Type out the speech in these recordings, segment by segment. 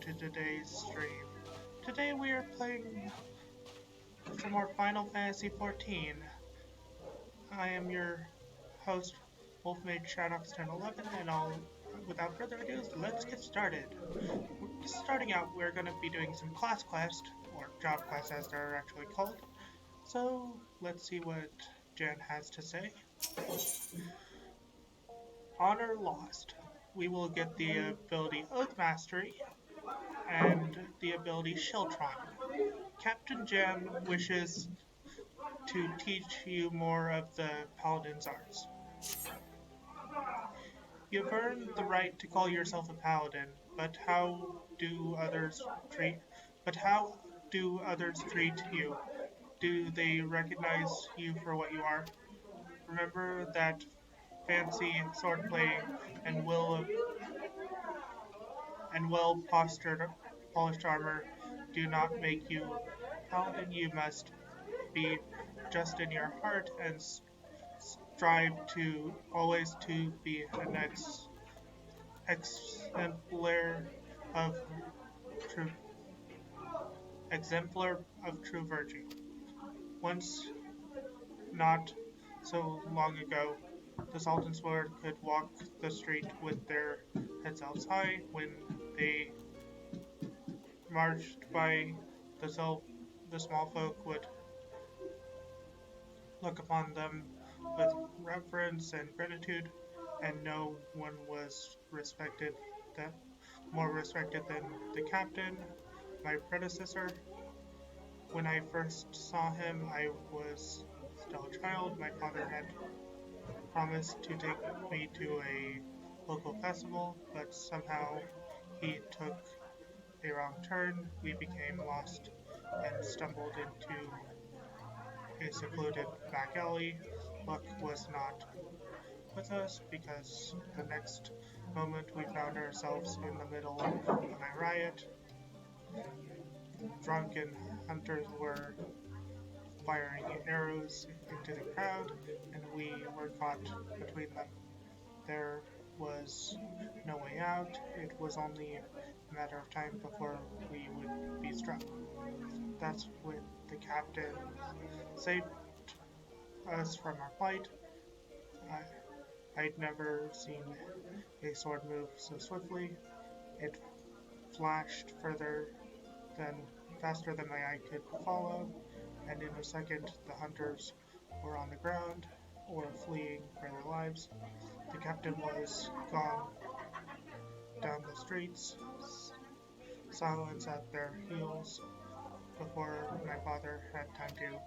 to today's stream. Today we are playing some more Final Fantasy XIV. I am your host, Mage 1011, and without further ado, let's get started. Starting out, we're going to be doing some class quest, or job quest as they're actually called. So let's see what Jan has to say. Honor lost. We will get the ability Oath Mastery and the ability Shiltron. Captain Jan wishes to teach you more of the Paladin's arts. You've earned the right to call yourself a Paladin, but how do others treat you? Do they recognize you for what you are? Remember that fancy swordplay and well polished armor do not make you Paladin. You must be just in your heart and strive to always to be an exemplar of true virtue. Once, not so long ago, the Sultan's Sword could walk the street with their heads held high. When they marched by, the small folk would look upon them with reverence and gratitude, and no one was more respected than the captain, my predecessor. When I first saw him, I was still a child. My father had promised to take me to a local festival, but somehow he took a wrong turn. We became lost and stumbled into a secluded back alley. Luck was not with us because the next moment we found ourselves in the middle of a riot. Drunken hunters were firing arrows into the crowd, and we were caught between them. There was no way out. It was only a matter of time before we would be struck. That's when the captain saved us from our plight. I'd never seen a sword move so swiftly. It flashed faster than my eye could follow, and in a second the hunters were on the ground or fleeing for their lives. The captain was gone down the streets, silence at their heels, before my father had time to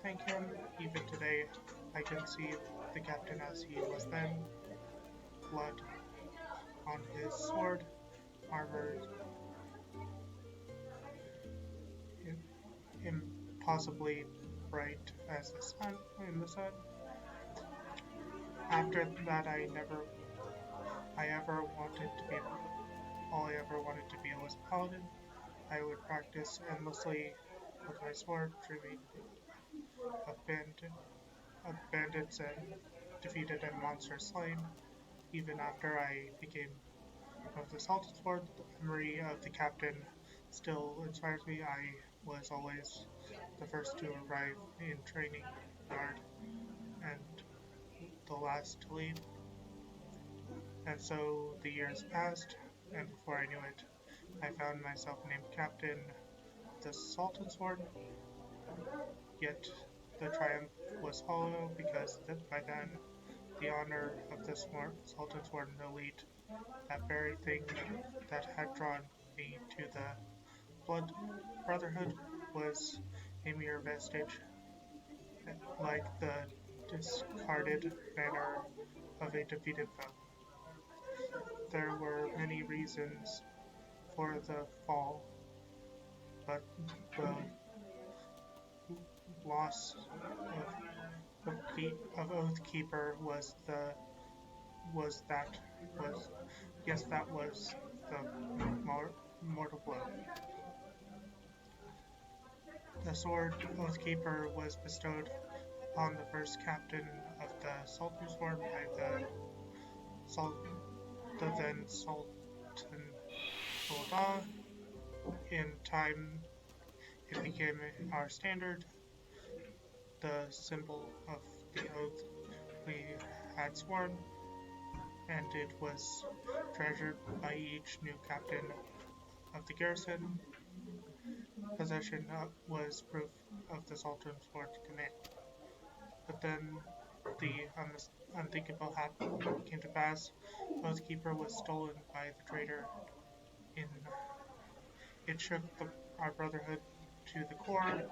thank him. Even today, I can see the captain as he was then, blood on his sword, armored impossibly bright as the sun in the sun. After that, all I ever wanted to be was a paladin. I would practice endlessly with my sword, dreaming of bandits and defeated and monsters slain. Even after I became of the Sultan's Sword, the memory of the captain still inspires me. I was always the first to arrive in training yard and the last to leave. And so the years passed, and before I knew it, I found myself named captain of the Sultan's Sword. Yet the triumph was hollow because by then the honor of the Sultan's Sword elite, that very thing that had drawn me to the Blood Brotherhood, was a mere vestige, like the discarded banner of a defeated foe. There were many reasons for the fall, but the loss of Oathkeeper was the mortal blow. The sword Oathkeeper was bestowed upon the first captain of the Sultan's Sword by the then Sultan Ul'dah. In time, it became our standard, the symbol of the oath we had sworn, and it was treasured by each new captain of the garrison. Possession was proof of the Sultan's word command. But then the unthinkable came to pass. Oathkeeper was stolen by the traitor. In it shook our brotherhood to the core.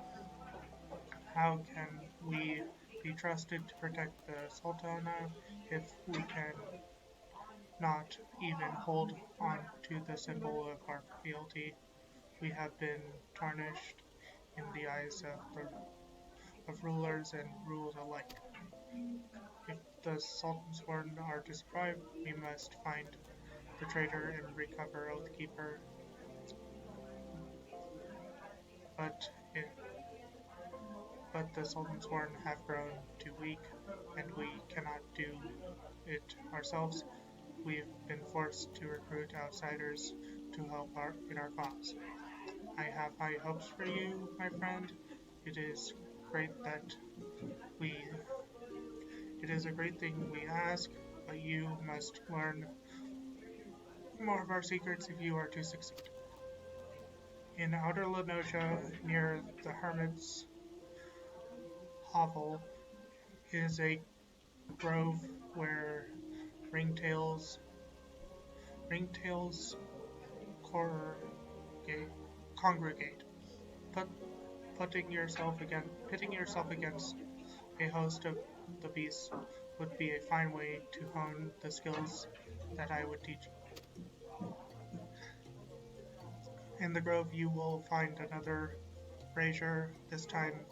How can we be trusted to protect the Sultana if we can not even hold on to the symbol of our fealty? We have been tarnished in the eyes of rulers and ruled alike. If the Sultan's warden are to survive, we must find the traitor and recover Oathkeeper. But it, but the Sultan's warden have grown too weak, and we cannot do it ourselves. We've been forced to recruit outsiders to help in our cause. I have high hopes for you, my friend. It is great that we. It is a great thing we ask, but you must learn more of our secrets if you are to succeed. In outer Lenosha, near the Hermit's hovel, is a grove where ringtails congregate. Put, pitting yourself against a host of the beasts would be a fine way to hone the skills that I would teach you. In the grove you will find another brazier, this time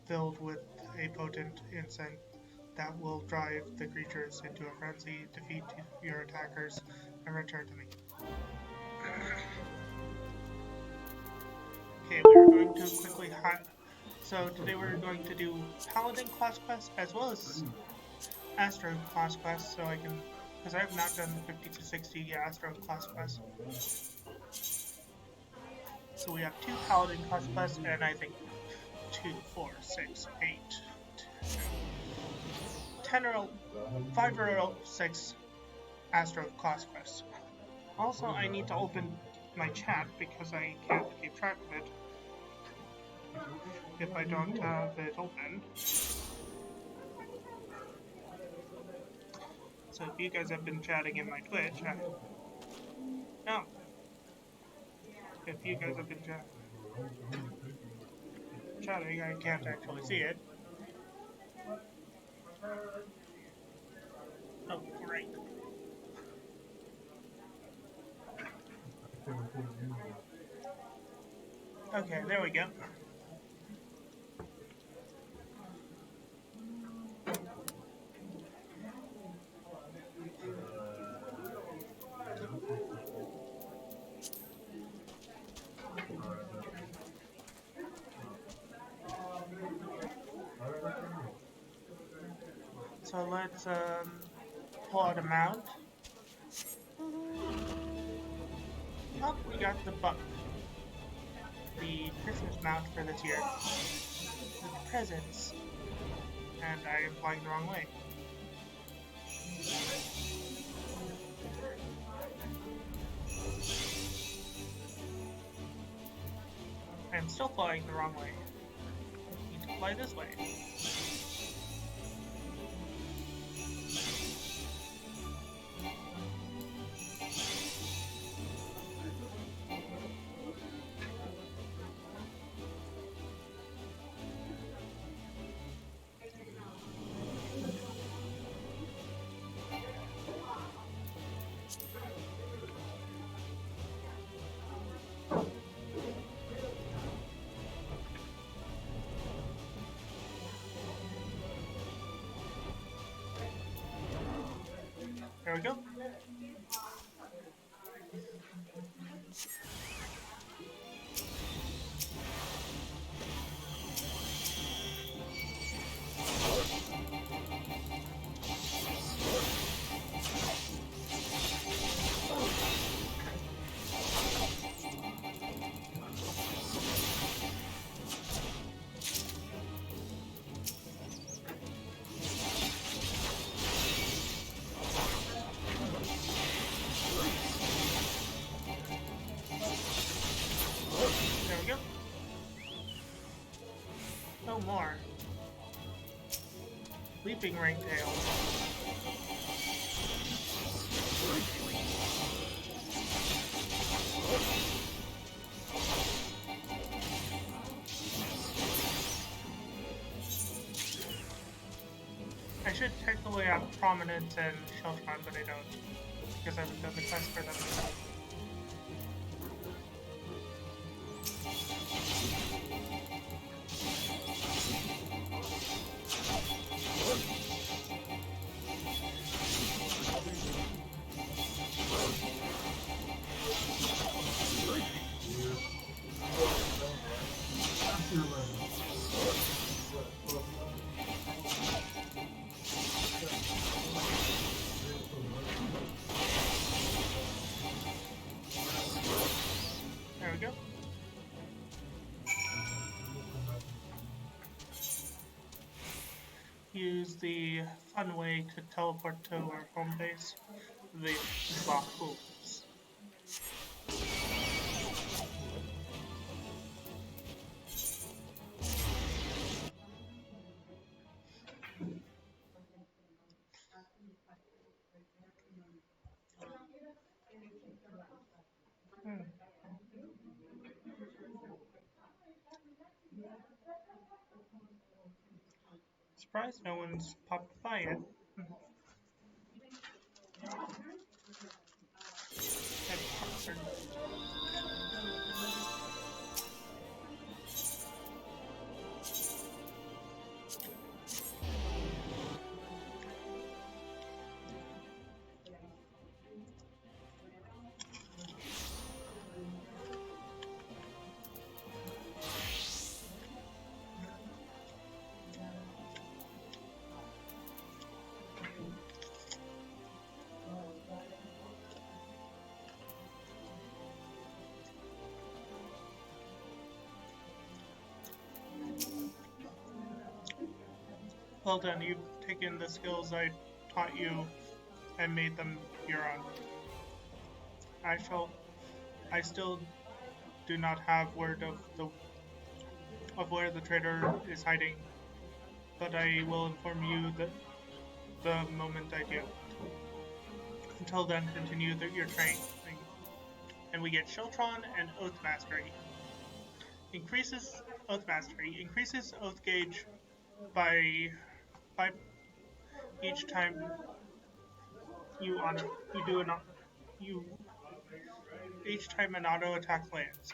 filled with a potent incense that will drive the creatures into a frenzy, defeat your attackers, and return to me. Okay, we're going to quickly so today we're going to do Paladin class quest as well as Astro class quest, so because I have not done the 50 to 60 Astro class quest. So we have 2 Paladin class quests, and I think 2, 4, 6, 8, 10 or 5 or 6 Astro class quests. Also, I need to open my chat because I can't keep track of it if I don't have it open. So if you guys have been chatting in my Twitch, no. If you guys have been chatting, I can't actually see it. Oh, great. Okay, there we go. So let's pull out a mount. Oh, we got the buck. The Christmas mount for this year. With presents. And I am flying the wrong way. I am still flying the wrong way. I need to fly this way. There we go. Leaping Ringtail. I should technically have Prominence and Sheltron, but I don't, because I haven't done the quest for them. There we go. Use the fun way to teleport to our home base, the Bakuls. Surprised no one's popped by yet. Well done, you've taken the skills I taught you and made them your own. I still do not have word of where the traitor is hiding, but I will inform you the moment I do. Until then, continue your training. And we get Sheltron and Oath Mastery. Increases Oath Mastery. Increases Oath gauge by 5 each time you do each time an auto attack lands.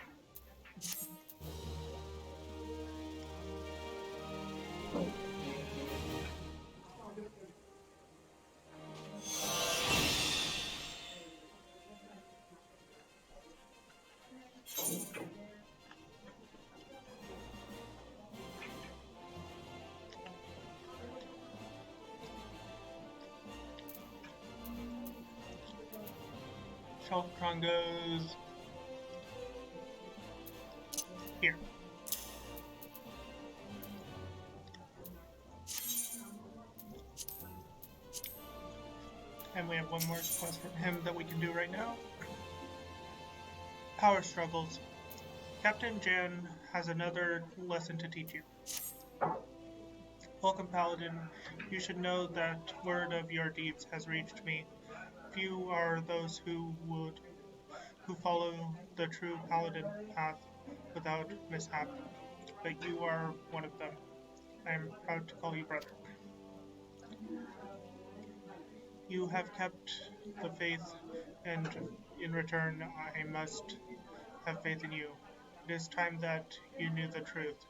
Sheltron goes here. And we have one more quest from him that we can do right now. Power Struggles. Captain Jan has another lesson to teach you. Welcome, Paladin. You should know that word of your deeds has reached me. Few are those who follow the true Paladin path without mishap, but you are one of them. I am proud to call you brother. You have kept the faith, and in return I must have faith in you. It is time that you knew the truth,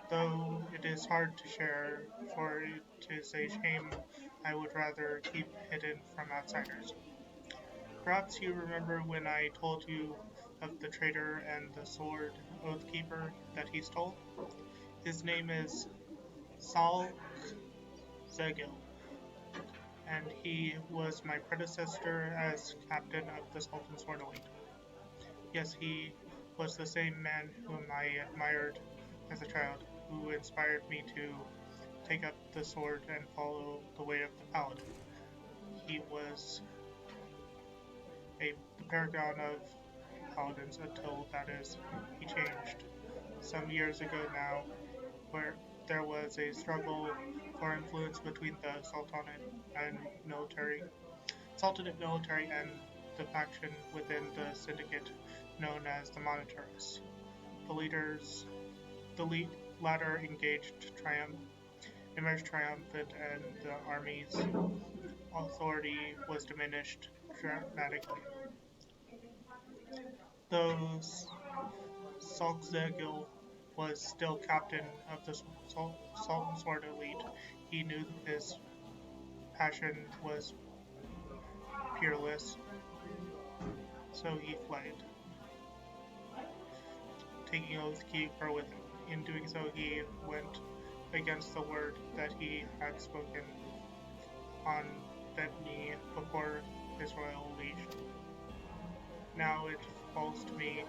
though it is hard to share, for it is a shame I would rather keep hidden from outsiders. Perhaps you remember when I told you of the traitor and the sword Oathkeeper that he stole? His name is Sal Zegil, and he was my predecessor as captain of the Sultan's Sword Elite. Yes, he was the same man whom I admired as a child, who inspired me to take up the sword and follow the way of the Paladin. He was the paragon of Paladins until, that is, he changed some years ago now, where there was a struggle or influence between the Sultanate military and the faction within the syndicate known as the Monitors. The latter emerged triumphant, and the army's authority was diminished dramatically. Though Sulzegil was still captain of the Sultan Sword Elite, he knew his passion was peerless, so he fled, taking Oathkeeper with him. In doing so, he went against the word that he had spoken on bent knee before his royal liege. Now it falls to me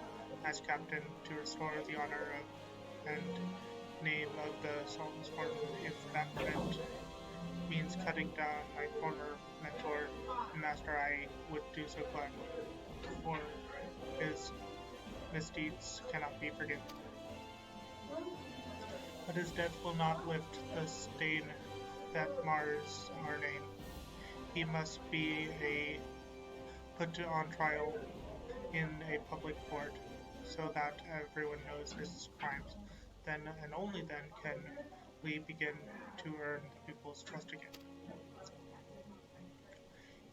as captain to restore the honor and name of the Sultan's Sword. If that means cutting down my former mentor and master, I would do so gladly, for his misdeeds cannot be forgiven. But his death will not lift the stain that mars our name. He must be put on trial in a public court, so that everyone knows his crimes. Then and only then can we begin to earn the people's trust again.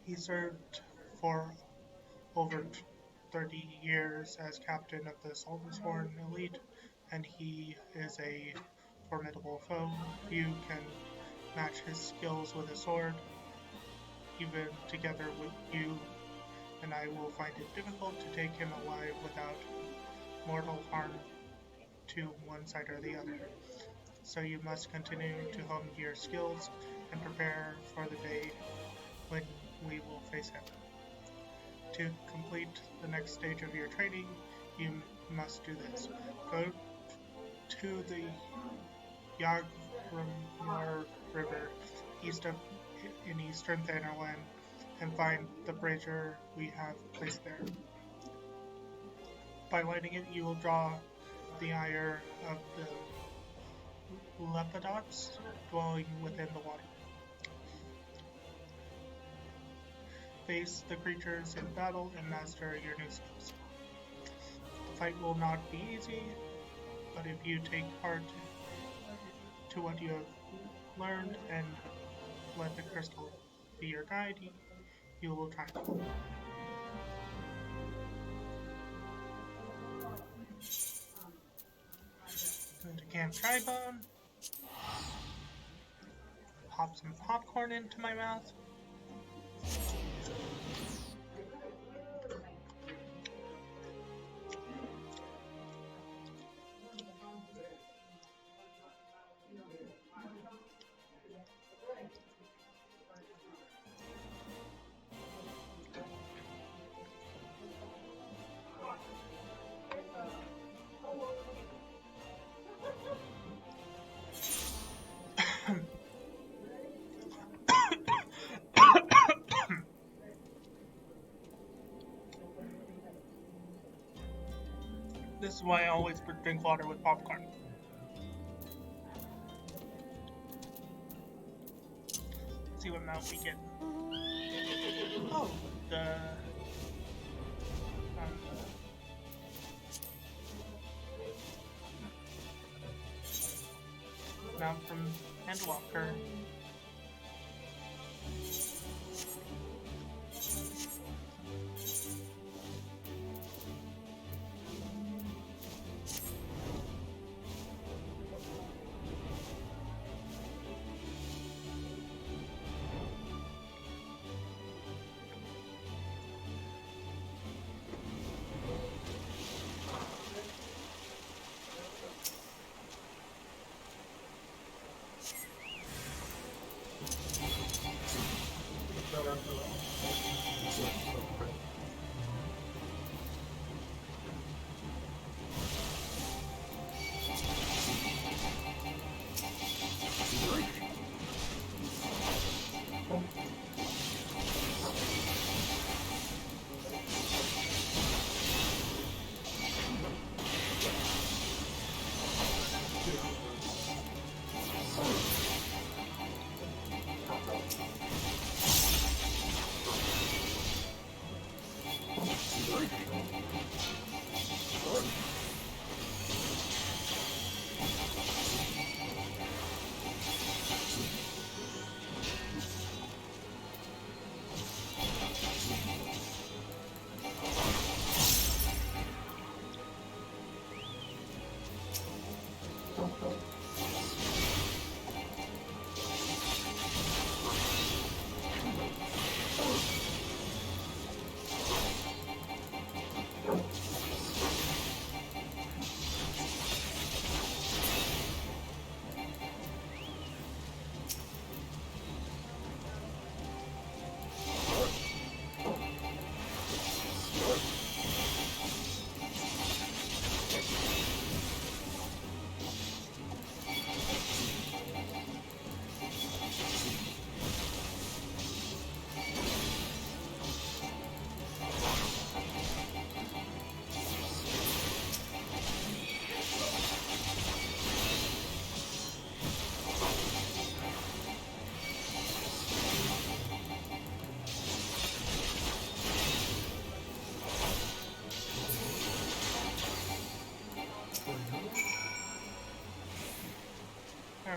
He served for over 30 years as captain of the Sultan Sword Elite, and he is a formidable foe. You can match his skills with a sword. Even together with you and I will find it difficult to take him alive without mortal harm to one side or the other. So you must continue to hone your skills and prepare for the day when we will face him. To complete the next stage of your training, you must do this. Go to the Yagramur River in eastern Thanalan and find the brazier we have placed there. By lighting it, you will draw the ire of the lepidots dwelling within the water. Face the creatures in battle and master your new skills. The fight will not be easy, but if you take heart to what you have learned and let the crystal be your guide, you will triumph. Going to Camp Tribone. Pop some popcorn into my mouth. This is why I always drink water with popcorn. Let's see what mount we get. Oh, the mount from Endwalker. There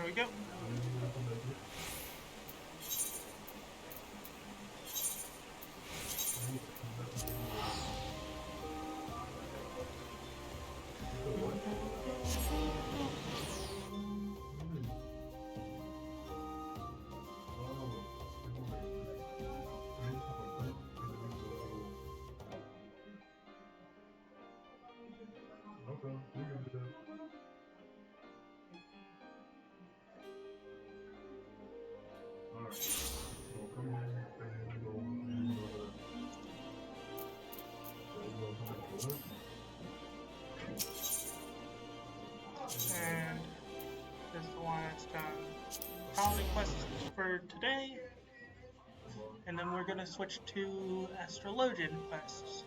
we go. And this is the one that's done Paladin quests for today. And then we're gonna switch to Astrologian quests.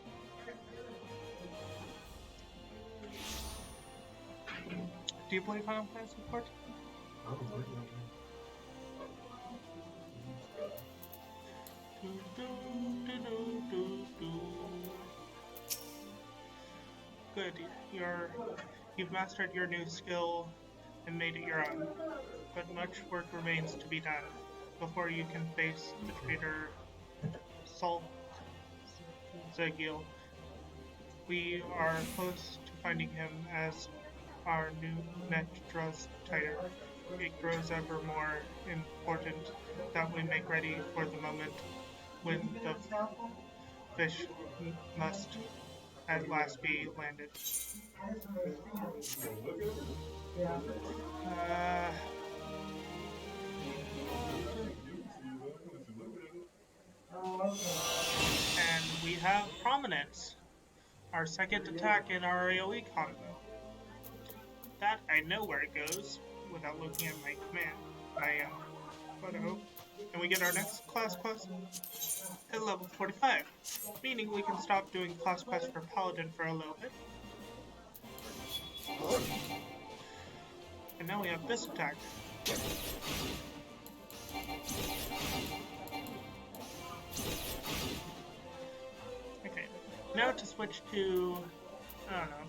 Do you play Final Fantasy XIV? Good. You've mastered your new skill and made it your own, but much work remains to be done before you can face the traitor Sol Zegil. We are close to finding him as our new net draws tighter. It grows ever more important that we make ready for the moment when the fish must at last be landed. And we have Prominence, our second attack in our AoE combo. That I know where it goes without looking at my command. Photo. And we get our next class quest at level 45, meaning we can stop doing class quests for Paladin for a little bit. And now we have this attack. Okay, now to switch to, I don't know,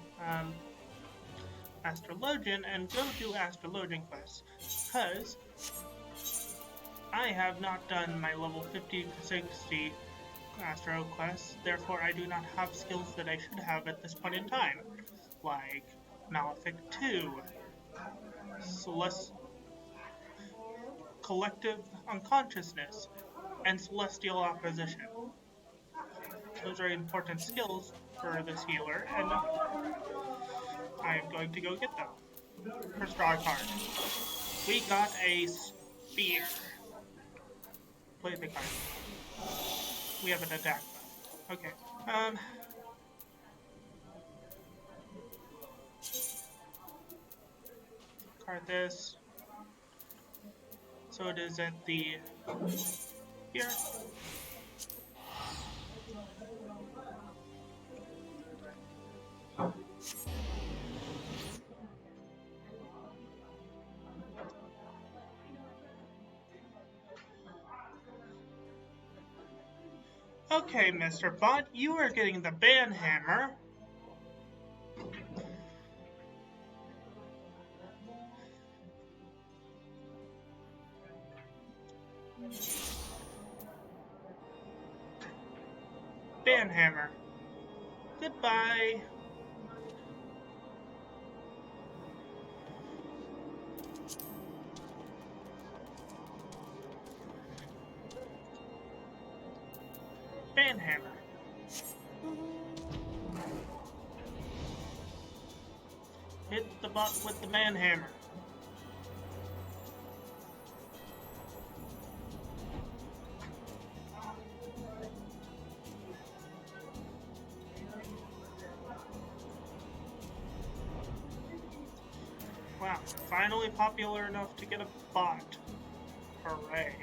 Astrologian and go do Astrologian quests, because I have not done my level 50 to 60 Astro quests, therefore I do not have skills that I should have at this point in time, like Malefic 2, Collective Unconsciousness, and Celestial Opposition. Those are important skills for this healer, and I am going to go get them. First draw a card. We got a Spear. Play the card. We have an attack. Okay. Card this. So it is at the here. Okay, Mr. Bot, you are getting the ban hammer. Ban hammer. Goodbye. Ban hammer. Hit the bot with the ban hammer. Wow, finally popular enough to get a bot. Hooray.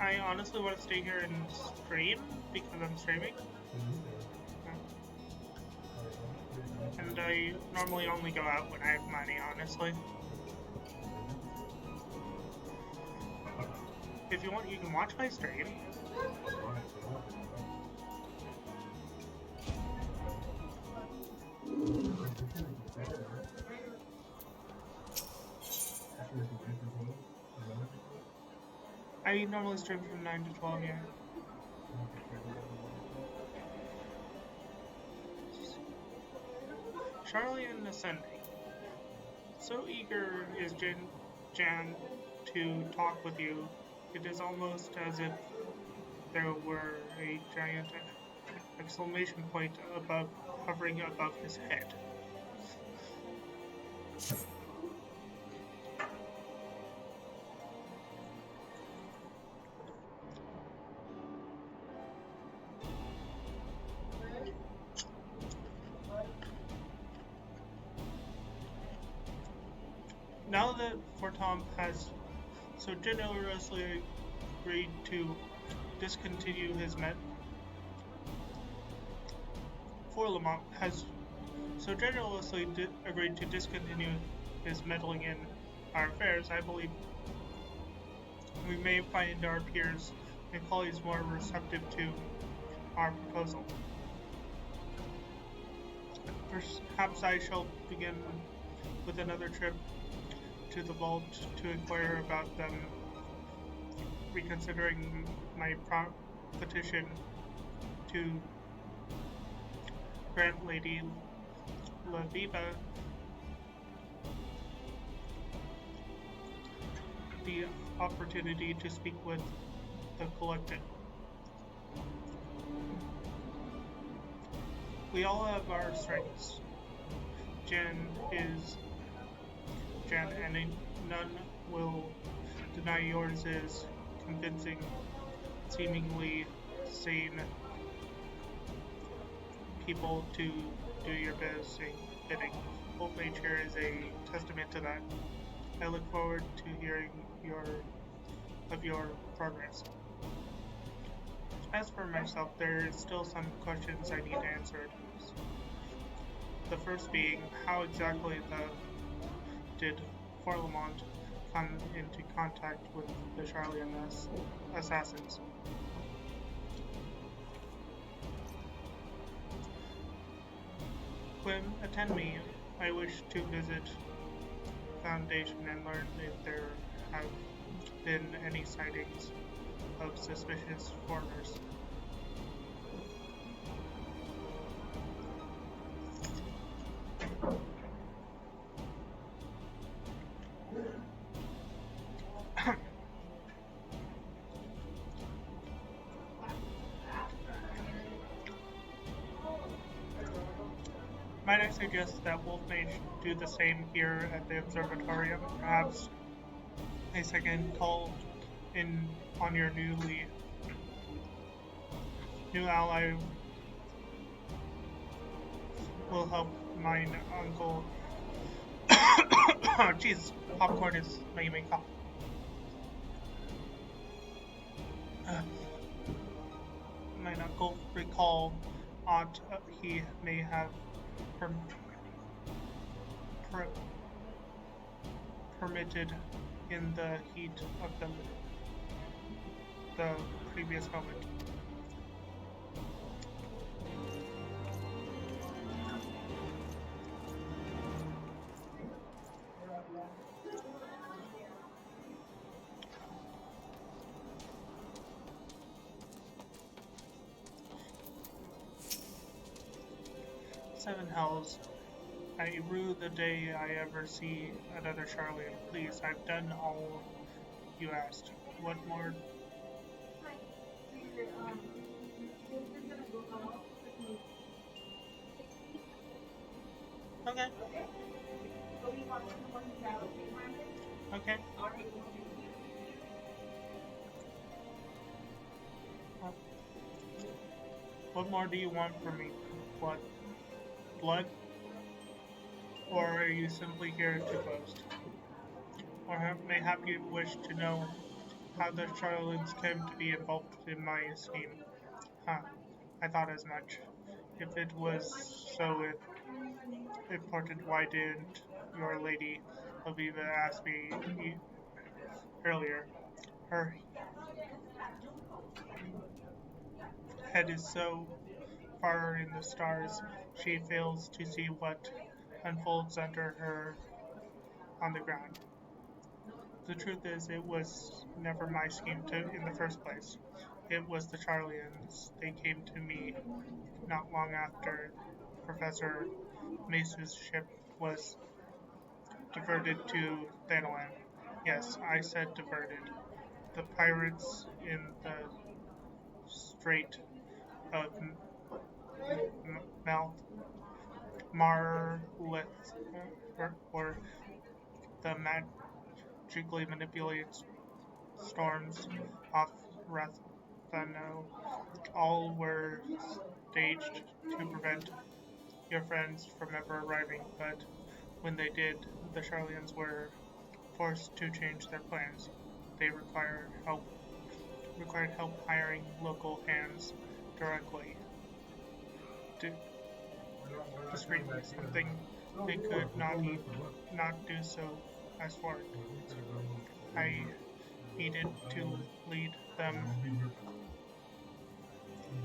I honestly want to stay here and stream because I'm streaming. And I normally only go out when I have money, honestly. If you want, you can watch my stream. I normally stream from 9 to 12, yeah. Charlie and Ascending. So eager is Jan to talk with you, it is almost as if there were a giant exclamation point hovering above his head. Now that Fortom has so generously agreed to discontinue his Forlamont has so generously agreed to discontinue his meddling in our affairs, I believe we may find our peers and colleagues more receptive to our proposal. Perhaps I shall begin with another trip to the vault to inquire about them reconsidering my petition to grant Lady Laviva the opportunity to speak with the collected. We all have our strengths. Jan, and none will deny yours is convincing, seemingly sane people to do your bidding. Old Mage here is a testament to that. I look forward to hearing of your progress. As for myself, there is still some questions I need answered. The first being, how exactly did Forlamont come into contact with the Charlian assassins? When attend me, I wish to visit Foundation and learn if there have been any sightings of suspicious foreigners. Might I suggest that Wolfmage do the same here at the observatorium? Perhaps a second call in on your new ally will help mine uncle. Jesus, popcorn is making me cough. Mine uncle recall aunt he may have per- per- permitted in the heat of the previous moment. Seven hells. I rue the day I ever see another Charlene. Please, I've done all you asked. What more? Okay. Okay. Uh, what more do you want from me? What? Blood? Or are you simply here to boast? Or mayhap you wish to know how the Charlotans came to be involved in my scheme? Huh, I thought as much. If it was so important, why didn't your lady Aviva ask me earlier? Her head is so far in the stars, she fails to see what unfolds under her on the ground. The truth is, it was never my scheme in the first place. It was the Charlians. They came to me not long after Professor Mace's ship was diverted to Thanalan. Yes, I said diverted. The pirates in the Strait of Mal- Marlith, or the magically manipulated storms off Rathano, all were staged to prevent your friends from ever arriving, but when they did, the Charlians were forced to change their plans. They required help hiring local hands directly. D- discreetly, something they could not do so as for. I needed to lead them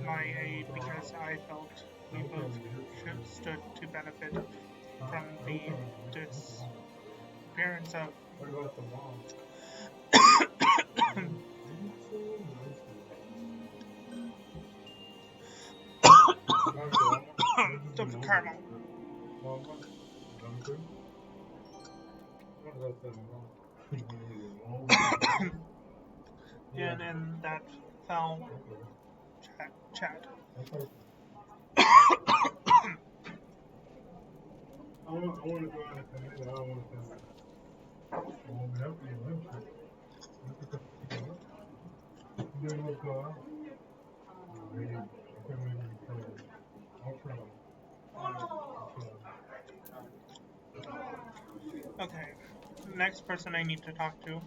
my aid because I felt we both stood to benefit from the disappearance of the caramel. And in that foul chat. Okay, next person I need to talk to.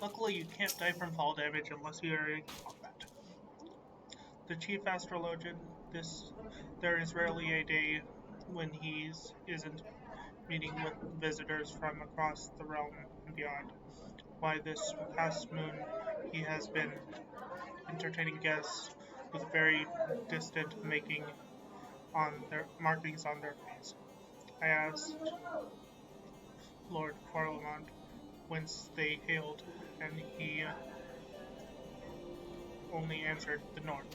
Luckily, you can't die from fall damage unless you are in combat. The chief astrologian, there is rarely a day when he isn't meeting with visitors from across the realm and beyond. Why, this past moon he has been entertaining guests with very distant markings on their face. I asked Lord Farlamont whence they hailed, and he only answered the north.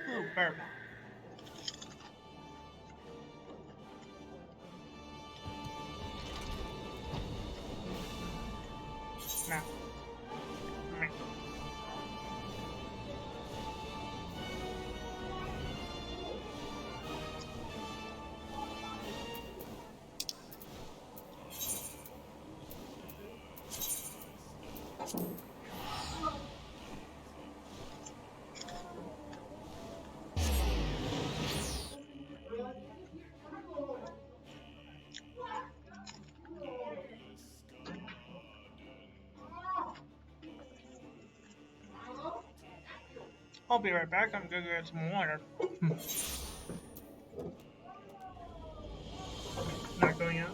Ooh, burp. Now, I'll be right back. I'm gonna get some water. Not going out?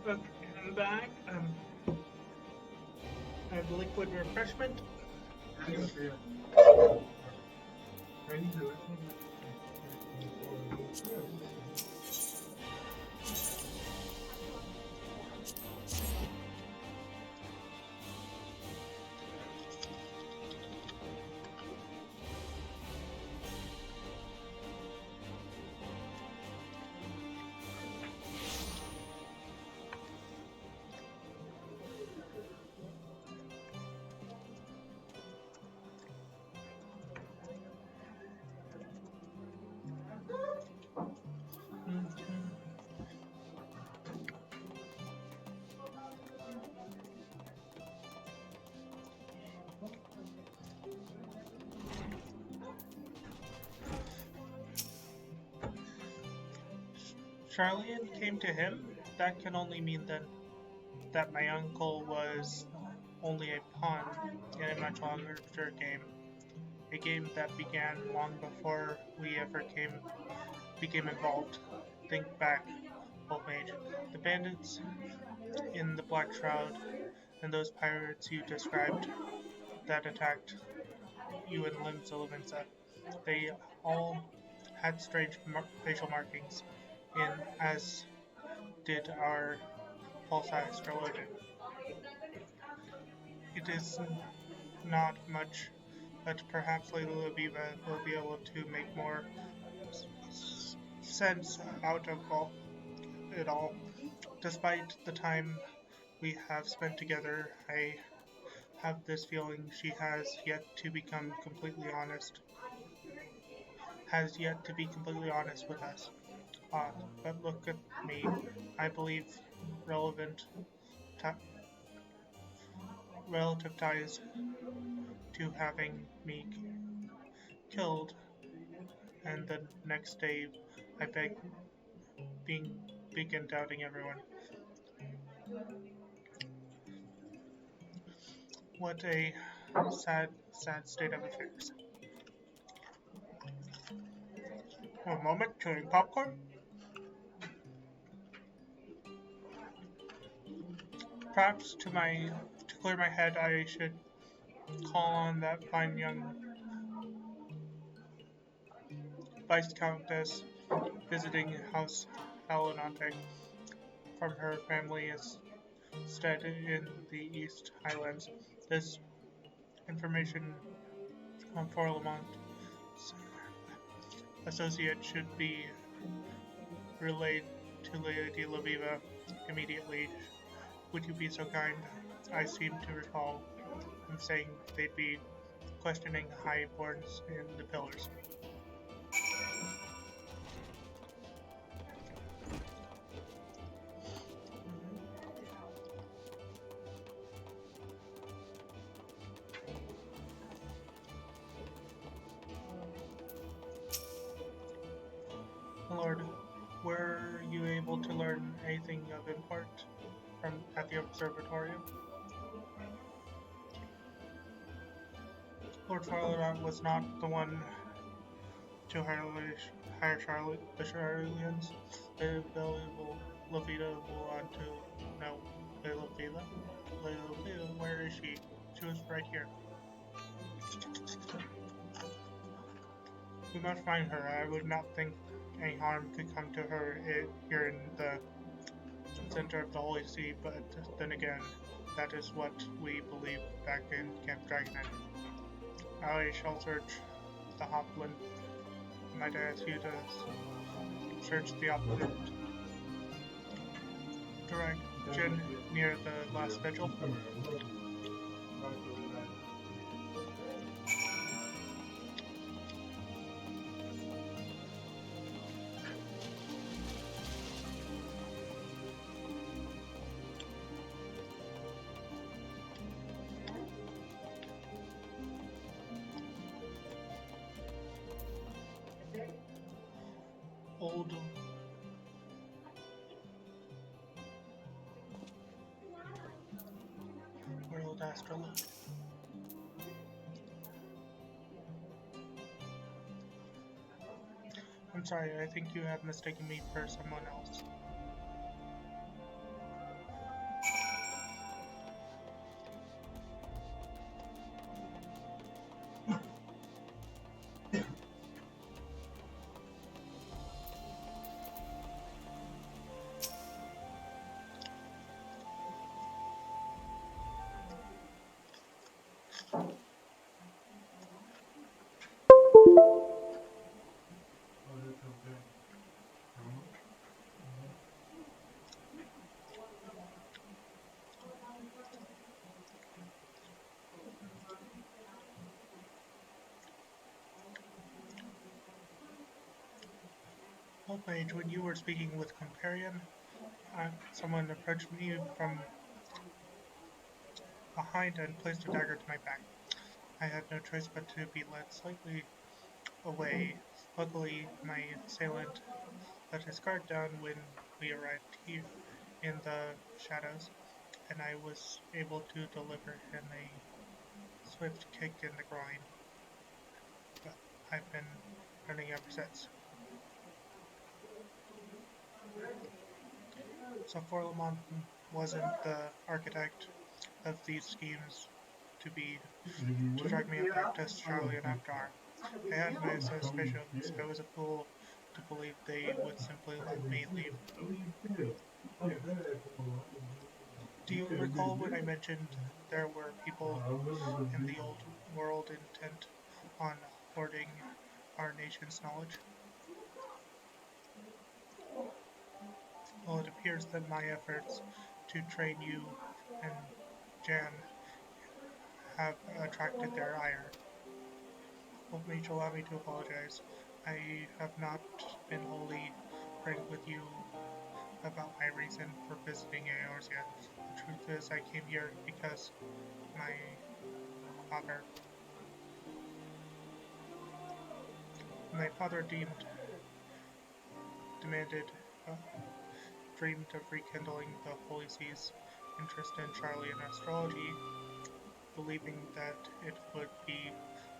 Okay, I'm back. I have liquid refreshment. Charlian came to him. That can only mean then that my uncle was only a pawn in a much longer game. A game that began long before we ever became involved. Think back, old mage. The bandits in the Black Shroud and those pirates you described that attacked you in Lim Silivanza. They all had strange facial markings, in as did our false astrologian. It is not much, but perhaps Lady Laviva will be able to make more sense out of it all. Despite the time we have spent together, I have this feeling she has yet to be completely honest with us. But look at me. I believe relevant relative ties to having me killed, and the next day I begin doubting everyone. What a sad state of affairs. One moment, chewing popcorn. Perhaps to clear my head, I should call on that fine young Viscountess visiting House Alinante from her family instead in the East Highlands. This information for Lamont's associate should be relayed to Lady Laviva immediately. Would you be so kind? I seem to recall him saying they'd be questioning highborns in the pillars. Lord, were you able to learn anything of import at the observatorium? Lord Farlot was not the one to hire the Charlians. Lafita will want to know Lafita. Lafita, where is she? She was right here. We must find her. I would not think any harm could come to her here in the center of the Holy See, but then again, that is what we believed back in Camp Dragonin. I shall search the Hopland. Might I ask you to search the opposite direction near the last vigil? Old World Astrologue. I'm sorry, I think you have mistaken me for someone else. Old Mage, when you were speaking with Comparion, someone approached me from behind and placed a dagger to my back. I had no choice but to be led slightly away. Luckily, my assailant let his guard down when we arrived here in the shadows, and I was able to deliver him a swift kick in the groin. But I've been running ever since. So Forlamont wasn't the architect of these schemes to drag me back to Charlie and Aptar. I had my suspicions. I was a fool to believe they would simply let me leave. Do you recall when I mentioned there were people in the old world intent on hoarding our nation's knowledge? Well, it appears that my efforts to train you and Jan have attracted their ire. Well, Mage, allow me to apologize. I have not been wholly frank with you about my reason for visiting Eorzea. The truth is, I came here because my father demanded, dreamed of rekindling the Holy See's interest in Charlian astrology, believing that it would be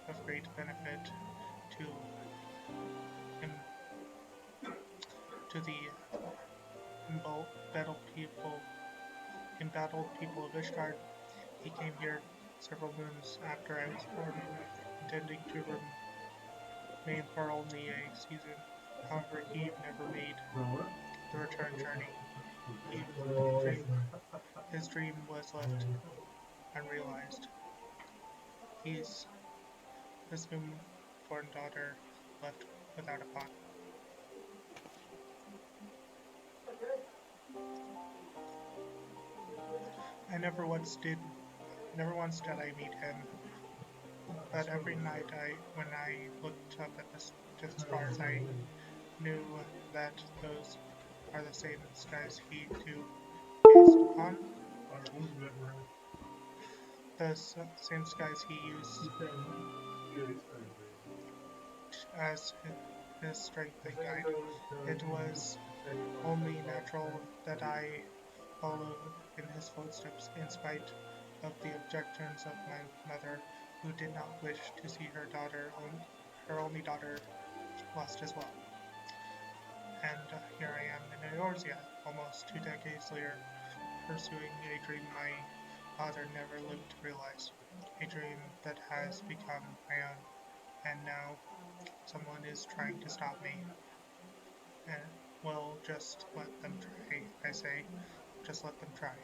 of great benefit to him, to the embattled people of Ishgard. He came here several moons after I was born, intending to remain for only a season. However, he never made the return journey. His dream was left unrealized. His newborn daughter left without a father. Never once did I meet him, but every night when I looked up at the stars, I knew that those are the same skies he too gazed upon. The same skies he used as his strength and guide. It was only natural that I follow in his footsteps in spite of the objections of my mother who did not wish to see her only daughter, lost as well. And here I am in Eorzea, almost 2 decades later, pursuing a dream my father never lived to realize. A dream that has become my own, and now someone is trying to stop me. And well, just let them try, I say. Just let them try.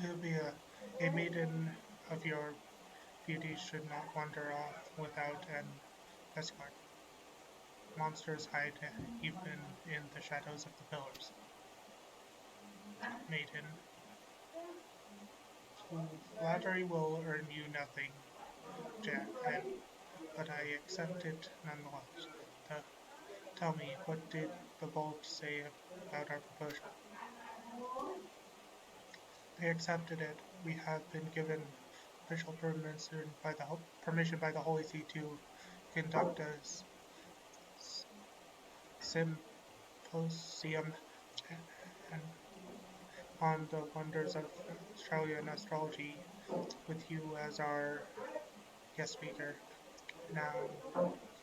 Livia, a maiden of your beauty should not wander off without an escort. Monsters hide even in the shadows of the pillars. Maiden, flattery will earn you nothing, Jack, but I accept it nonetheless. T- Tell me, what did the Bolt say about our proposal? They accepted it. We have been given official permission by the Holy See to conduct a symposium and on the wonders of Australian astrology with you as our guest speaker. Now,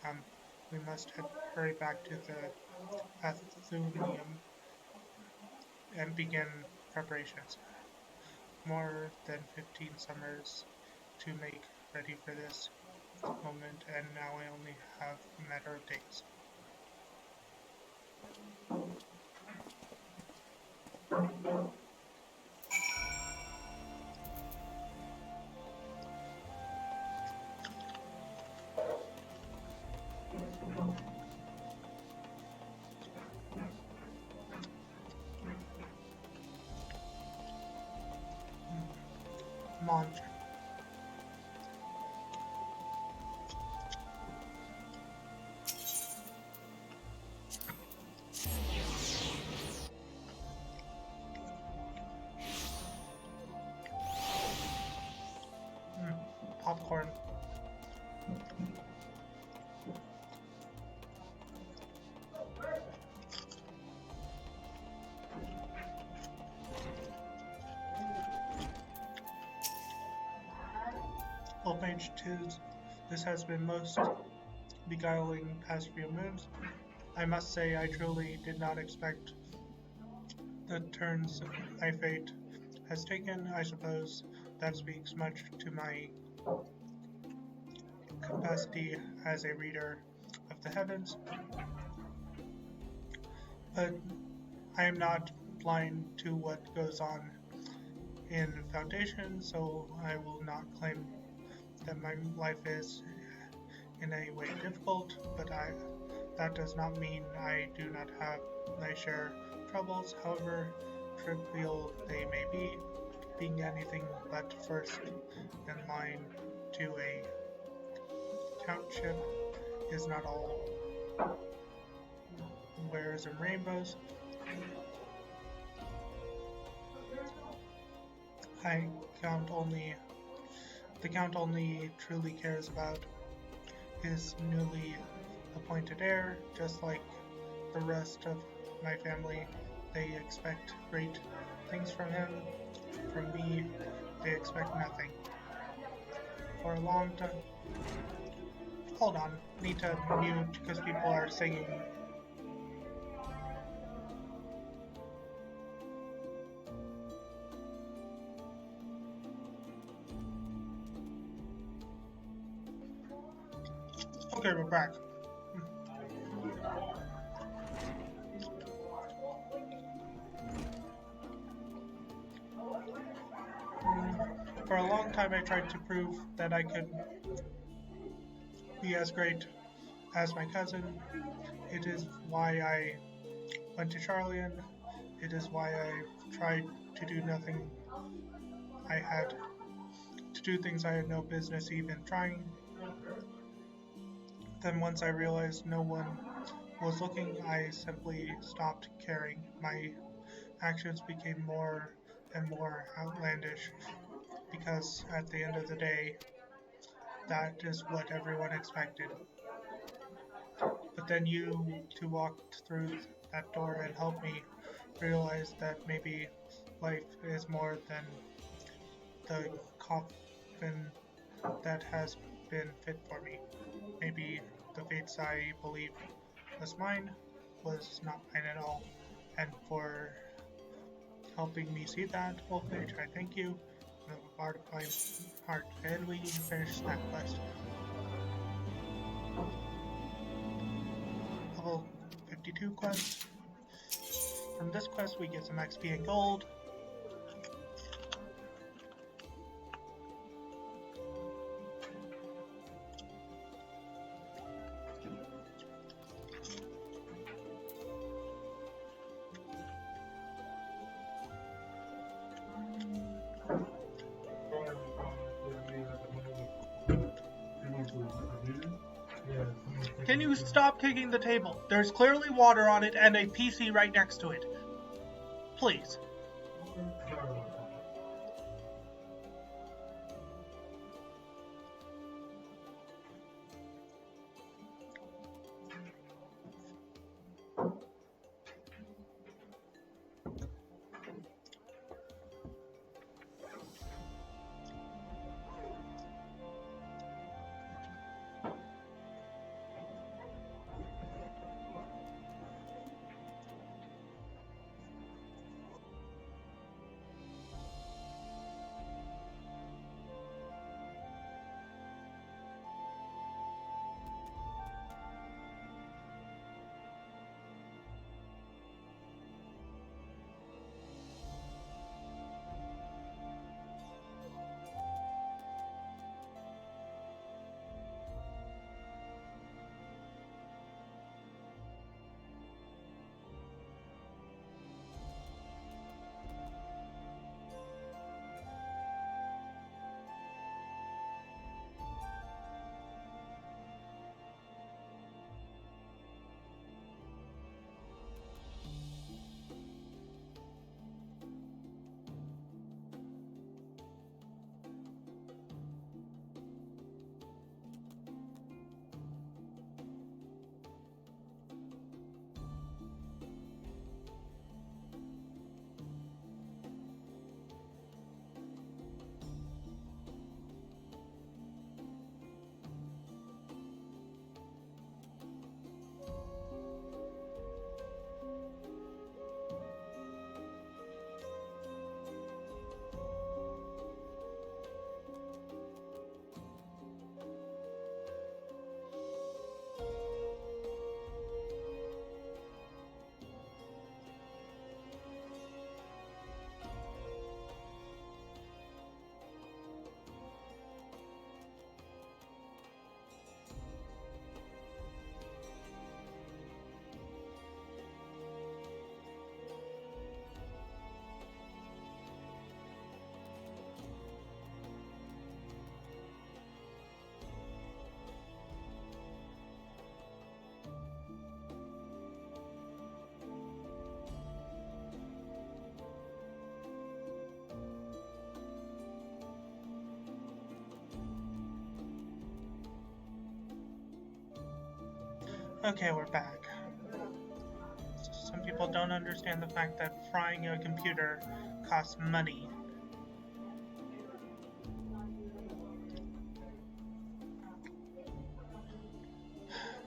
come, we must hurry back to the Athenium and begin preparations. More than 15 summers to make ready for this moment, and now I only have a matter of days. Mage. Popcorn. Well, Mage 2, this has been most beguiling past few moons. I must say I truly did not expect the turns my fate has taken. I suppose that speaks much to my capacity as a reader of the heavens, but I am not blind to what goes on in Foundation, so I will not claim that my life is in any way difficult, but that does not mean I do not have my share of troubles, however trivial they may be. Being anything but first in line to a countship is not all wares and rainbows. I count only the Count only truly cares about his newly appointed heir, just like the rest of my family. They expect great things from him. From me, they expect nothing. For a long time. Hold on, need to mute because people are singing. Okay, we're back. For a long time, I tried to prove that I could be as great as my cousin. It is why I went to Charlian. It is why I tried to do nothing. I had to do things I had no business even trying. Then once I realized no one was looking, I simply stopped caring. My actions became more and more outlandish because at the end of the day, that is what everyone expected. But then you two walked through that door and helped me realize that maybe life is more than the coffin that has been fit for me. Maybe the fates I believe was mine was not mine at all, and for helping me see that, Wolfmage, I thank you from the bottom of my heart. And we finish that quest. Level 52 quest. From this quest, we get some XP and gold. Can you stop kicking the table? There's clearly water on it and a PC right next to it. Please. Okay, we're back. Some people don't understand the fact that frying a computer costs money.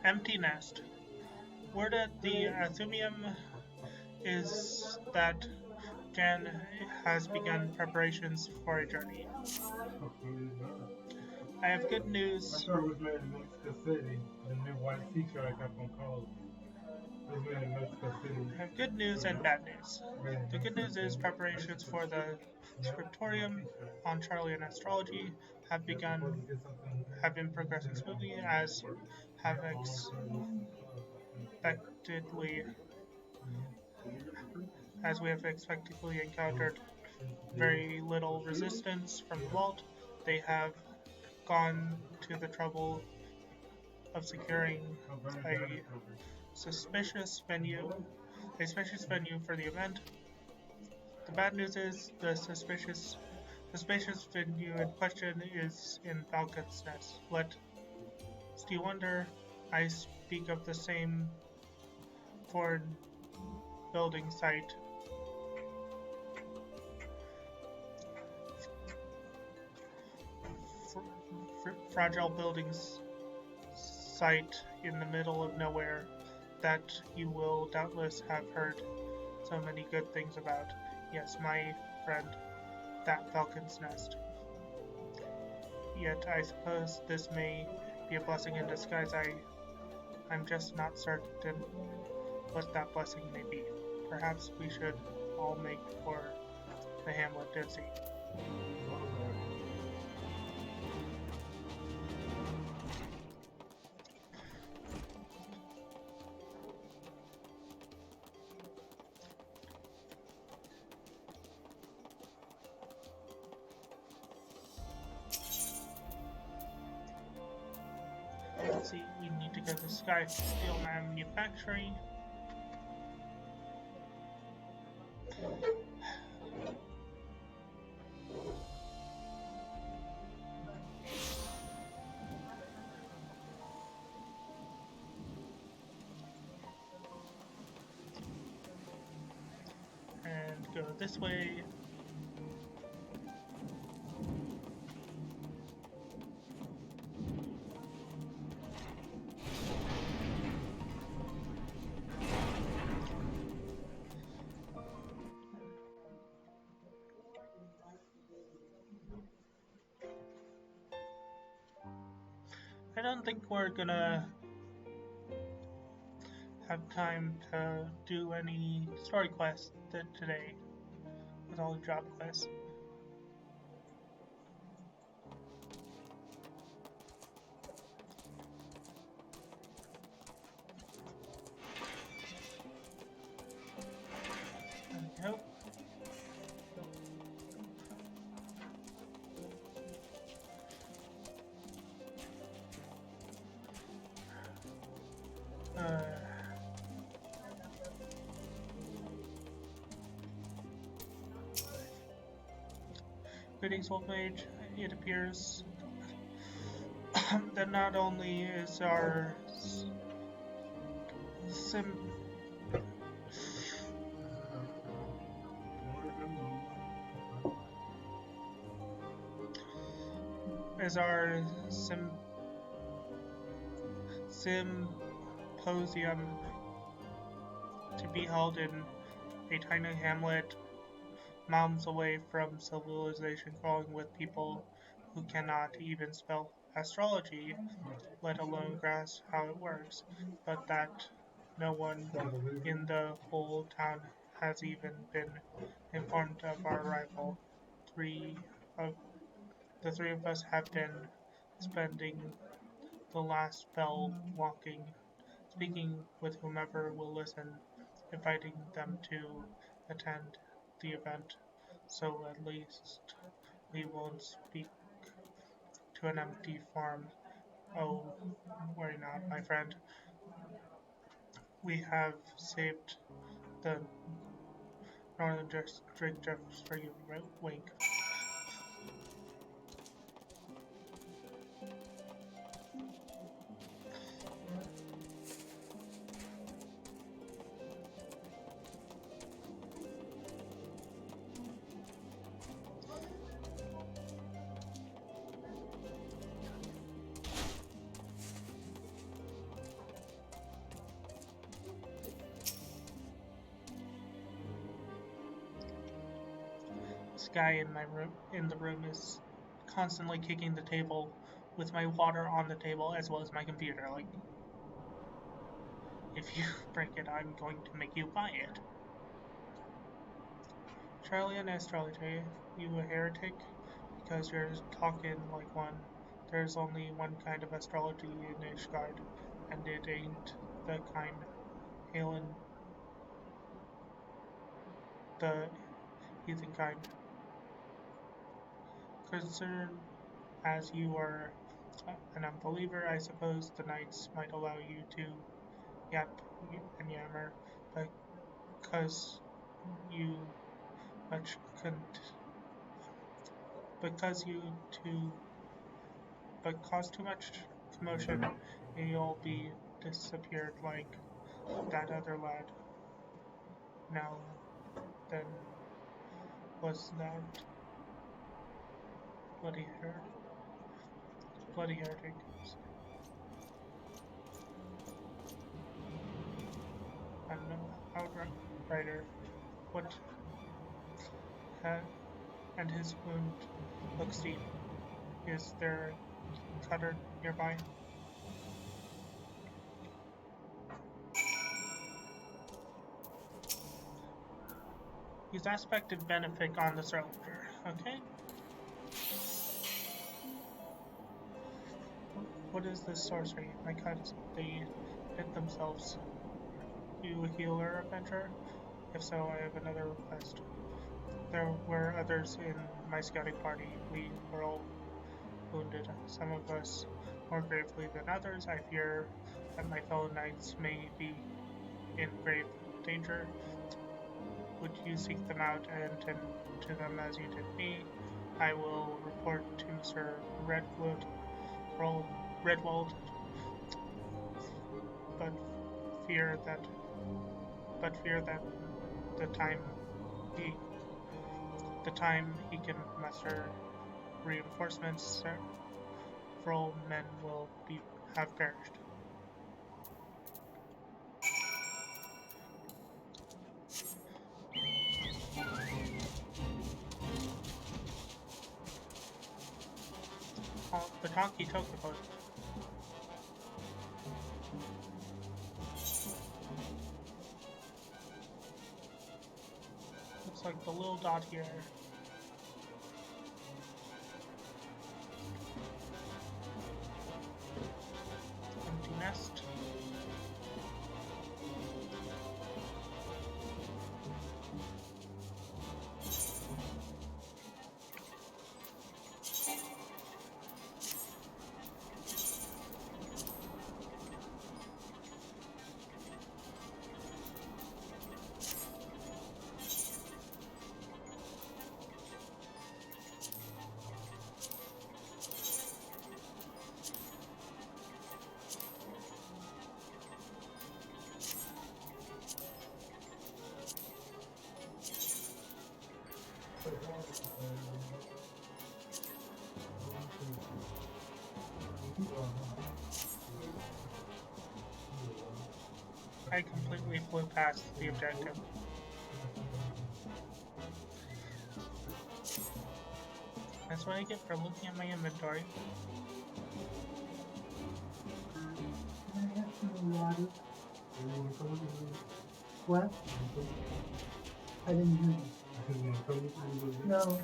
Empty nest. Word at the Athumium is that Jan has begun preparations for a journey. I have good news. I thought it was made in Mexico City. The new white feature I got from college. It was made in Mexico City. I have good news and bad news. The good news is preparations for the scriptorium on Charlie and astrology have been progressing smoothly, as have expectedly as we have expectedly encountered very little resistance from the vault. They have gone to the trouble of securing a suspicious venue for the event. The bad news is the suspicious venue in question is in Falcon's Nest. Lest you wonder, I speak of the same foreign building site fragile buildings site in the middle of nowhere that you will doubtless have heard so many good things about. Yes, my friend, that falcon's nest. Yet I suppose this may be a blessing in disguise. I'm just not certain what that blessing may be. Perhaps we should all make for the hamlet and see. Let's see, we need to go to Sky Steel Manufacturing. And go this way. I don't think we're gonna have time to do any story quests today with all the job quests. There we go. Greetings, Wolf Mage. It appears that not only is our symposium to be held in a tiny hamlet miles away from civilization, crawling with people who cannot even spell astrology, let alone grasp how it works, but that no one in the whole town has even been informed of our arrival. The three of us have been spending the last spell walking, speaking with whomever will listen, inviting them to attend the event, so at least we won't speak to an empty farm. Oh, worry not, my friend. We have saved the Northern District just for you, wink. This guy in the room is constantly kicking the table with my water on the table as well as my computer. Like, if you break it, I'm going to make you buy it. Charlie and astrology, you a heretic? Because you're talking like one. There's only one kind of astrology in Ishgard, and it ain't the kind Halen, the heathen kind. Concerned as you are an unbeliever, I suppose the knights might allow you to yap and yammer, but because you too but cause too much commotion, and you'll be disappeared like that other lad. Now then, was that bloody hair? bloody heretic. An outrider. What? And his wound looks deep. Is there a cutter nearby? Use aspected benefic on the soldier. Okay. What is this sorcery? My cuts, they hit themselves. You a healer, Avenger? If so, I have another request. There were others in my scouting party. We were all wounded, some of us more gravely than others. I fear that my fellow knights may be in grave danger. Would you seek them out and tend to them as you did me? I will report to Sir Redwald, but fear that the time he can muster reinforcements, several men will have perished. The donkey took the boat. Looks like the little dot here. Empty nest. I completely flew past the objective. That's what I get for looking at my inventory. What? I didn't hear you. No.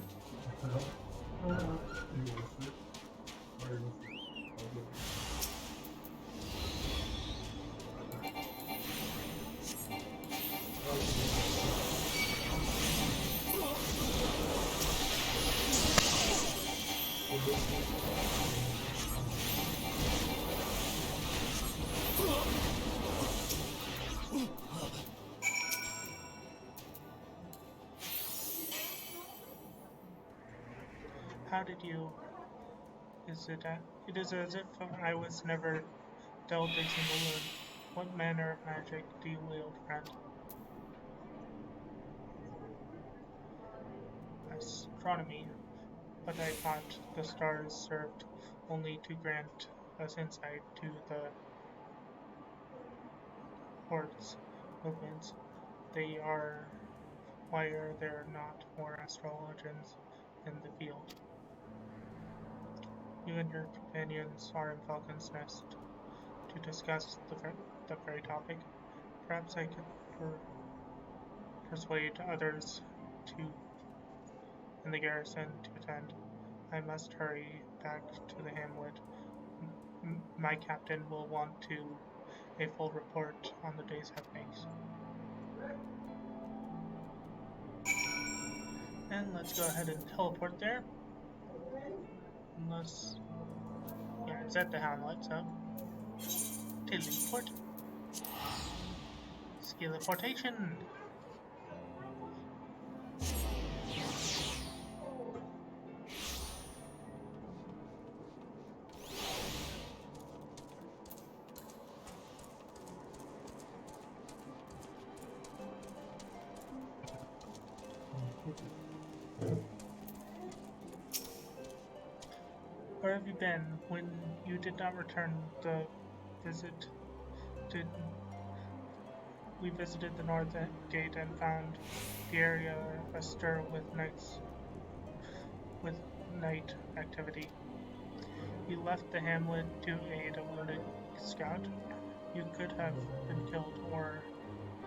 How did you... It is as if I was never dealt a single wound. What manner of magic do you wield, friend? Astronomy, but I thought the stars served only to grant us insight to the Horde's movements. Why are there not more astrologers in the field? You and your companions are in Falcon's Nest to discuss the very topic. Perhaps I could persuade others in the garrison to attend. I must hurry back to the hamlet. My captain will want a full report on the day's happenings. And let's go ahead and teleport there. Unless... yeah, it's at the hamlet, so... teleport. Skeleportation! Where have you been? When you did not return the visit, did we visited the north gate and found the area astir with night activity. You left the hamlet to aid a wounded scout. You could have been killed or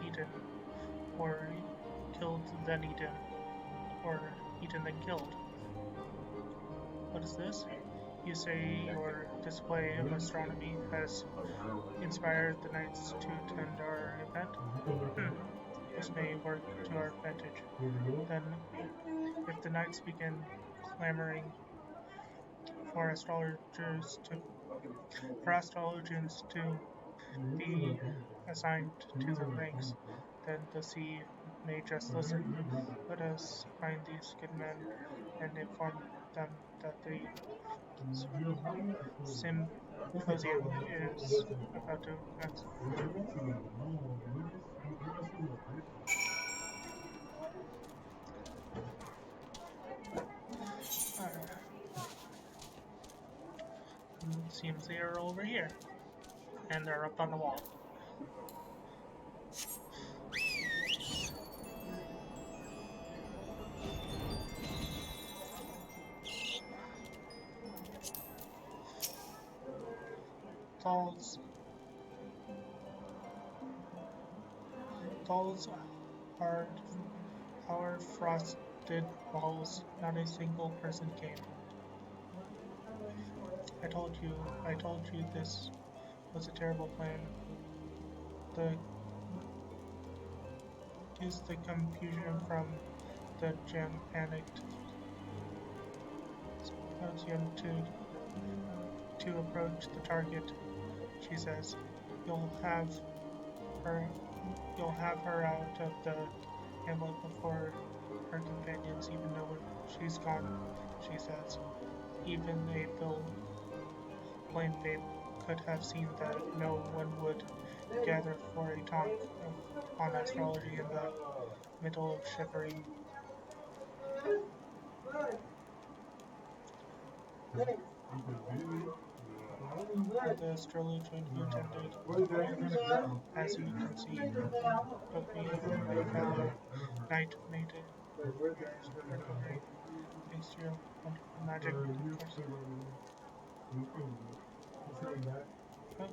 eaten, or killed then eaten, or eaten then killed. What is this? You say your display of astronomy has inspired the knights to attend our event? This may work to our advantage. Then, if the knights begin clamoring for astrologers to be assigned to the ranks, then the sea may just listen. Let us find these good men and inform them that the symposium is about to commence. Uh, Seems they are over here, and they're up on the wall. Those are our frosted walls. Not a single person came. I told you this was a terrible plan. The use the confusion from the gem panicked symposium to approach the target. She says, "You'll have her you'll have her out of the hamlet before her companions even know she's gone," she says. Even a blind babe could have seen that no one would gather for a talk on astrology in the middle of shivering. The astrologian who attended, as you can see, but me, my fellow knight made it. Thanks to your wonderful magic, of course. But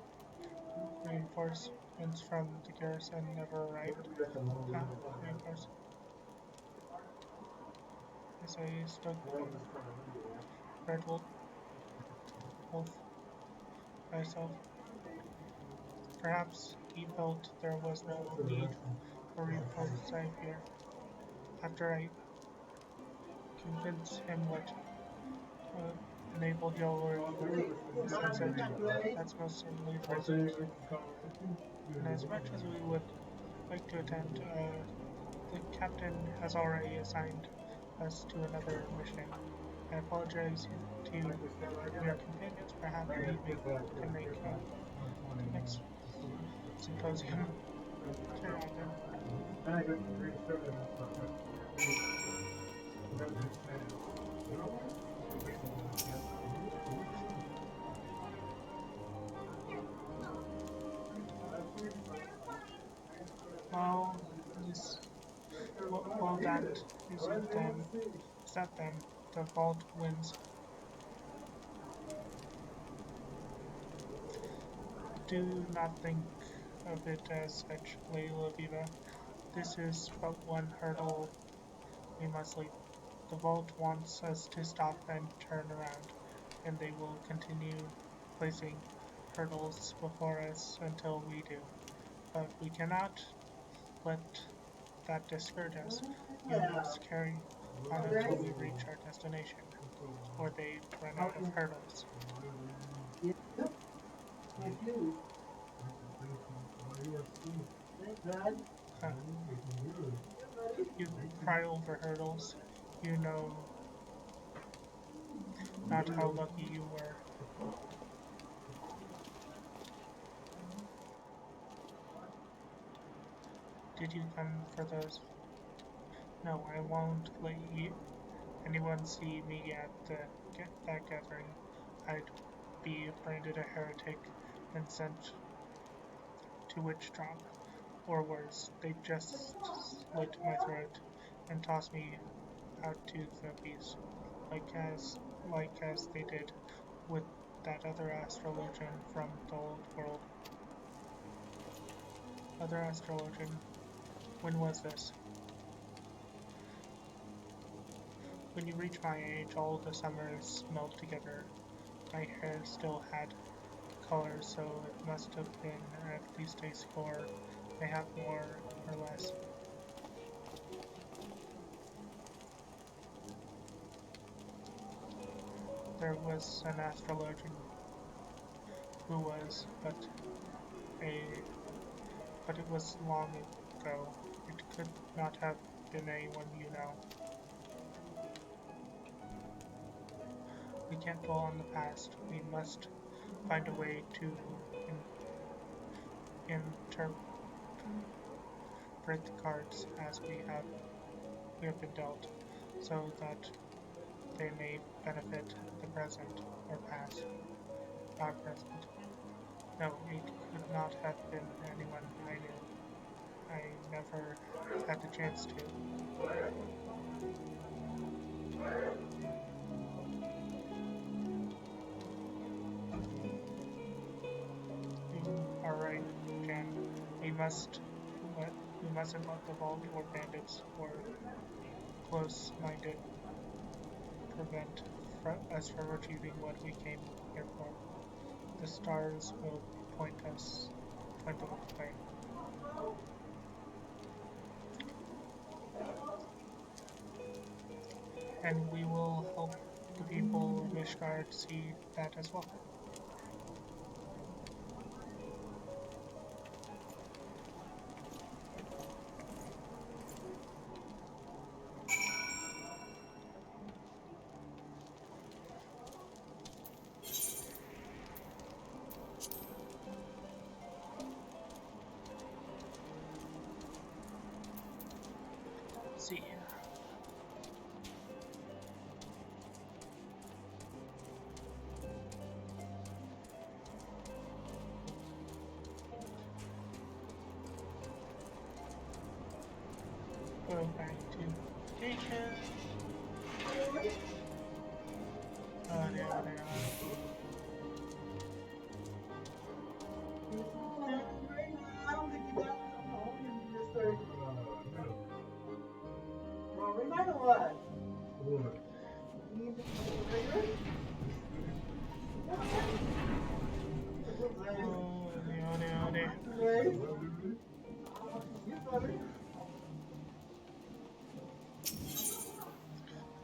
reinforcements from the garrison never arrived. Reinforcements. As I stuck Red Wolf myself. Perhaps he felt there was no need for reinforcements here. After I convinced him what enabled yellow sunset, that's most certainly the reason. And as much as we would like to attend, the captain has already assigned us to another mission. I apologize to your companions. Perhaps we can make the next symposium. Well, that isn't them. Is that them? The vault wins. Do not think of it as such, Lady Laviva. This is but one hurdle we must leap. The vault wants us to stop and turn around, and they will continue placing hurdles before us until we do. But we cannot let that discourage us. We must carry on until we reach our destination, or they run out of hurdles. Huh. You cry over hurdles. You know not how lucky you were. Did you come for those? No, I won't let anyone see me at that gathering. I'd be branded a heretic and sent to witch drop, or worse, they'd just slit my throat and toss me out to the beast, like as they did with that other astrologian from the old world. Other astrologian, when was this? When you reach my age, all the summers melt together. My hair still had color, so it must have been at least a score, mayhap more or less. There was an astrologian who was, but it was long ago. It could not have been anyone you know. We can't dwell on the past. We must find a way to interpret the cards as we have been dealt, so that they may benefit the present or past. Our present. No, it could not have been anyone I knew. I never had the chance to. You are right, Jan. We mustn't let the vault or bandits or close-minded prevent us from achieving what we came here for. The stars will point the way. And we will help the people of Ishgard see that as well. Let's see. Go back to station. Oh, there they are. I don't think you got it. Well, we might have what? You need to rigorous?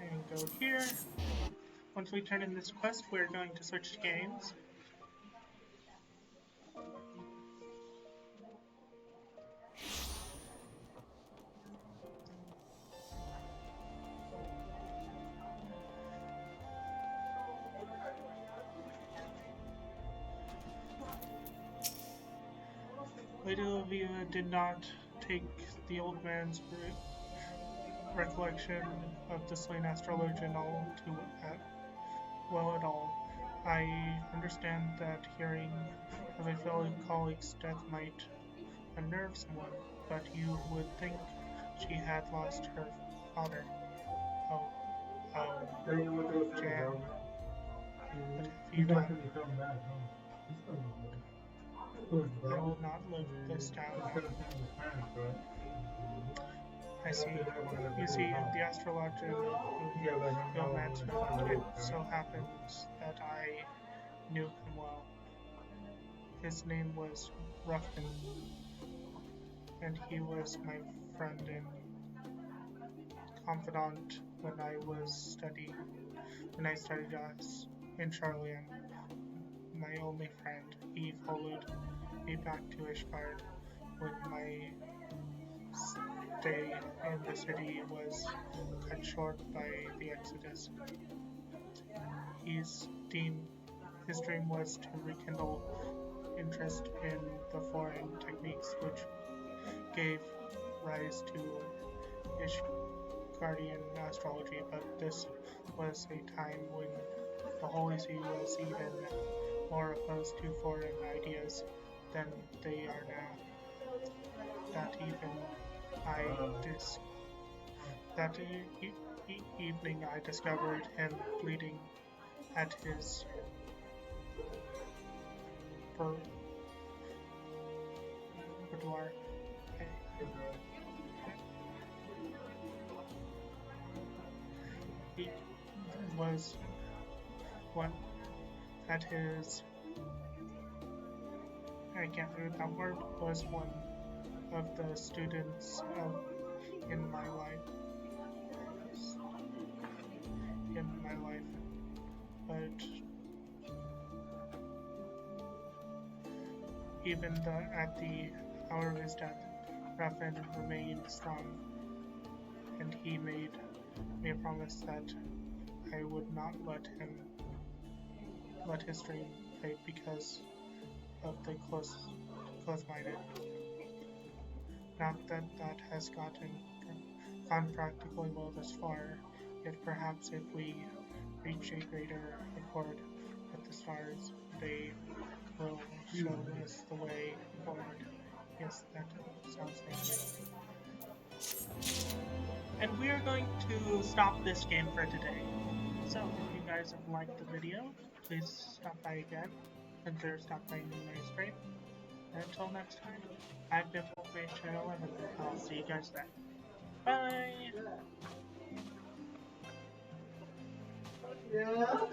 And go here. Once we turn in this quest, we're going to switch games. Lady Olivia did not take the old man's recollection of the slain astrologian all too well at all. I understand that hearing of a fellow colleague's death might unnerve someone, but you would think she had lost her father. Oh, Jan, what have you done? I will not live this down. I see. You see, the astrologian whom mentioned, it so happens that I knew him well. His name was Ruffin, and he was my friend and confidant when I studied us in Charlian. My only friend. He followed me back to Ishgard when my stay in the city was cut short by the Exodus. His dream was to rekindle interest in the foreign techniques which gave rise to Ishgardian astrology, but this was a time when the Holy See was even more opposed to foreign ideas than they are now. That even I dis- that evening I discovered him bleeding at his boudoir. He was one at his I can't remember that word was one of the students in my life but even at the hour of his death, Ruffin remained strong, and he made me a promise that I would not let his dream fade because of the close-minded. Not that that has gone practically well thus far, yet perhaps if we reach a greater accord with the stars, they will show us the way forward. Yes, that sounds like it. And we are going to stop this game for today. So, if you guys have liked the video, please stop by again. Consider stopping by my stream. And until next time, I've been Floofy Channel 11. I'll see you guys then. Bye! Yeah.